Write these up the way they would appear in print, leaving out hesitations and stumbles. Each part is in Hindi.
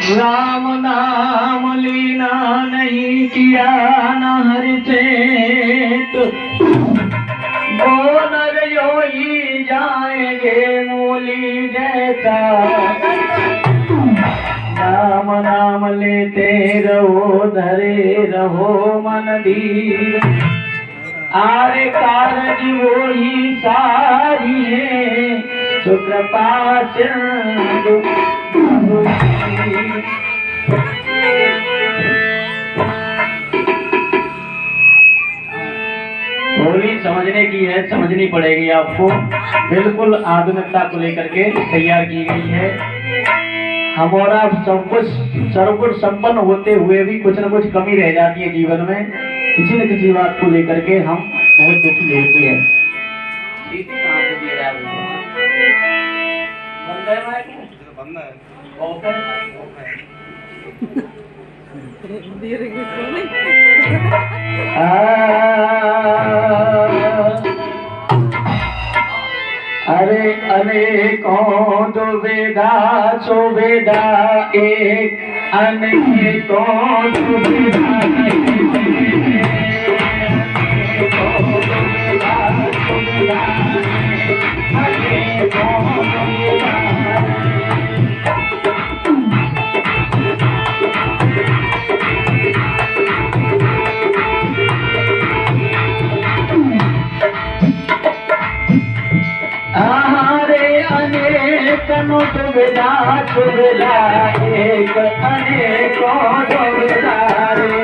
राम नाम लीना नहीं किया न हरि चेत, वो नर योगी जाएंगे मूली जैसा। राम नाम लेते रहो धरे रहो मन धीर, आरे कारज वो ही सारी है सुकृपा सिंधु। होली समझने की है, समझनी पड़ेगी आपको। बिल्कुल आधुनिकता को लेकर के तैयार की गई है। हमारा सब कुछ सर्वगुण संपन्न होते हुए भी कुछ न कुछ कमी रह जाती है जीवन में। किसी न किसी बात को लेकर के हम बहुत दुखी होते हैं। अरे अनेकों दुविधा सुविधा एक, अनेकों दुविधा दुविधा सुविधा एक, अनेकों दुविधा रे।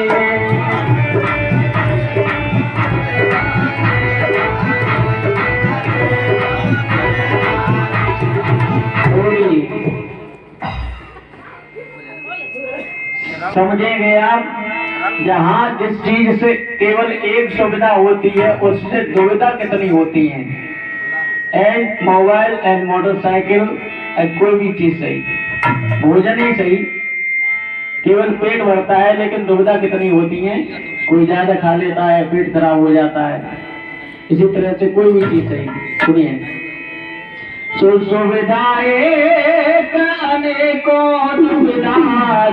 समझेंगे आप, जहाँ जिस चीज से केवल एक सुविधा होती है उससे दुविधा कितनी होती है। एंड मोबाइल एंड मोटरसाइकिल, कोई भी चीज सही, भोजन ही सही, केवल पेट भरता है लेकिन दुविधा कितनी होती है। कोई ज्यादा खा लेता है पेट खराब हो जाता है। इसी तरह से कोई भी चीज सही। सुनिए, सुविधा एक अनेकों दुविधा,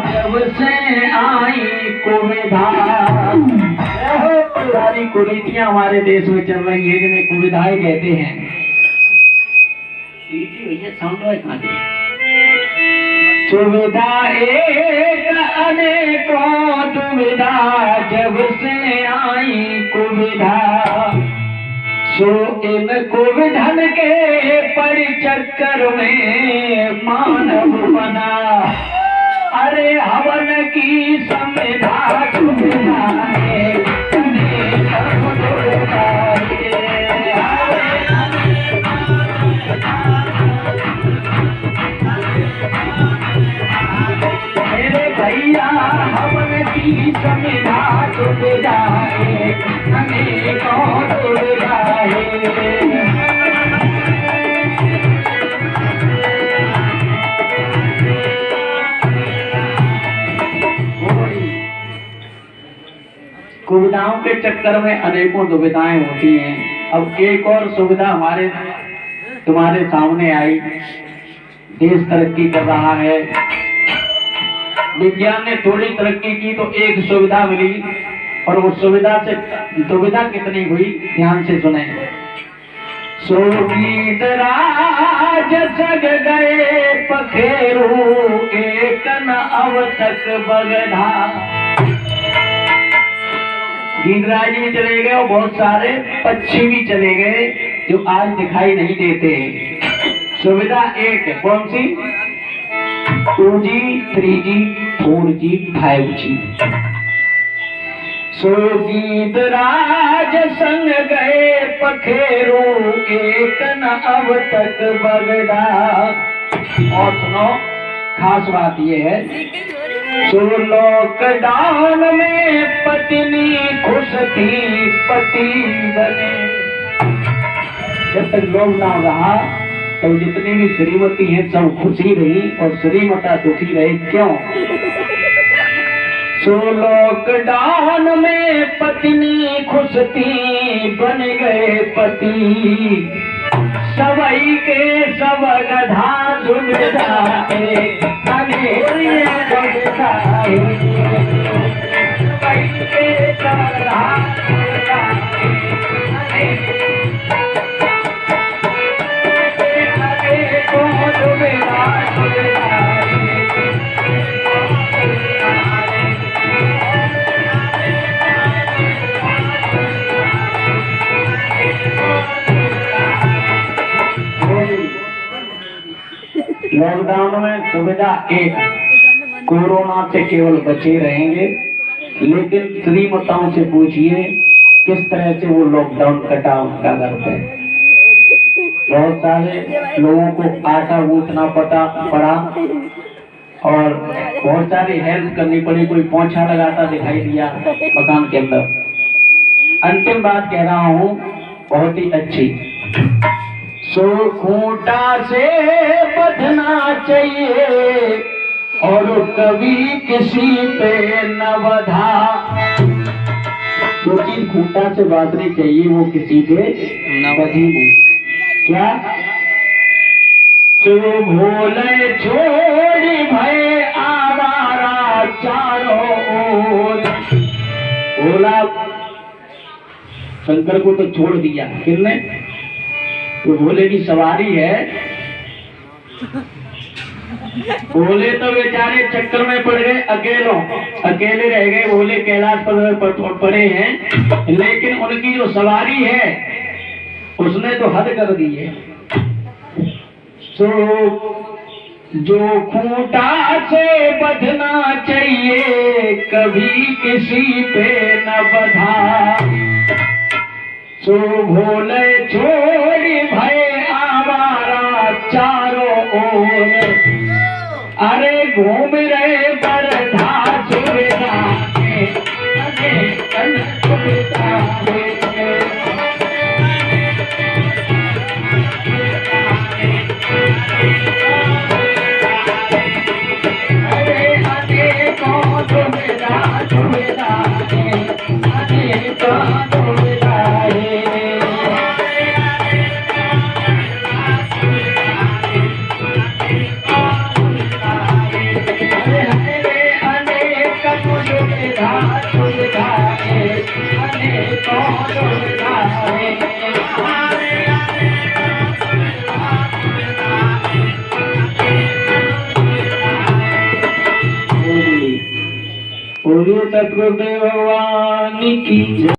जब से आई कुविधा। सारी कुरीतियां हमारे देश में चल रही है जिन्हें कुविधाएं कहते हैं। सुविधा एक अनेकों दुविधा, जब से आई कुविधा। सो इन कुविधन के परिचक्कर में मानव बना। अरे हवन की संविधा सुविधा है, मेरे भैया हवन की संविधा सुविधा है, अनेकों सुविधा है। सुविधाओं के चक्कर में अनेकों दुविधाएं होती हैं। अब एक और सुविधा हमारे तुम्हारे सामने आई। देश तरक्की कर रहा है, विज्ञान ने थोड़ी तरक्की की तो एक सुविधा मिली, और उस सुविधा से दुविधा कितनी हुई ध्यान से सुने। सोगीत राज जग गए पखेरू, एक न अब तक बगधा। गीतराज भी चले गए और बहुत सारे पक्षी भी चले गए जो आज दिखाई नहीं देते। सुविधा एक है, कौन सी? 2G, 3G, 4G, 5G। सो गीत राज संग गए पखेरू, एक न अब तक बगदा। और सुनो, खास बात यह है, सो लॉकडाउन में पत्नी खुश थी पति बने। जब तक लॉकडाउन रहा तो जितनी भी श्रीमती हैं सब खुशी रही और श्रीमता दुखी रहे। क्यों? सो लॉकडाउन में पत्नी खुश थी बन गए पति। सबई के सब गधा सुविधाए अनेक सुविधाए सबई के सब गधा सुविधाए अनेकों सुविधा लॉकडाउन में सुविधा एक, कोरोना से केवल बचे रहेंगे, लेकिन श्रीमताओं से पूछिए किस तरह से वो लॉकडाउन कटा उनका घर पे। बहुत सारे लोगों को आटा गूंथना पड़ा और बहुत सारी हेल्प करनी पड़ी, कोई पोंछा लगाता दिखाई दिया मकान के अंदर। अंतिम बात कह रहा हूँ, बहुत ही अच्छी। सो खूंटा से बंधना चाहिए और कभी किसी पे न बधा। जो चीज खूंटा से बांधनी चाहिए वो किसी पे न बधी नहीं। क्या? सो भोले छोड़ी भय आवारा चारों ओर। भोला शंकर को तो छोड़ दिया किसने? तो भोले की सवारी है। भोले तो बेचारे चक्कर में पड़ गए, अकेले रह गए। भोले कैलाश पर पड़े हैं, लेकिन उनकी जो सवारी है उसने तो हद कर दी है। सो जो खूंटा से बंधना चाहिए कभी किसी पे न बधा। सो भोले छोड़ी भय आवारा चारों ओर। अरे घूम रहे बरधा सुविधा बोलिए सतगुरुदेव भगवान की जय।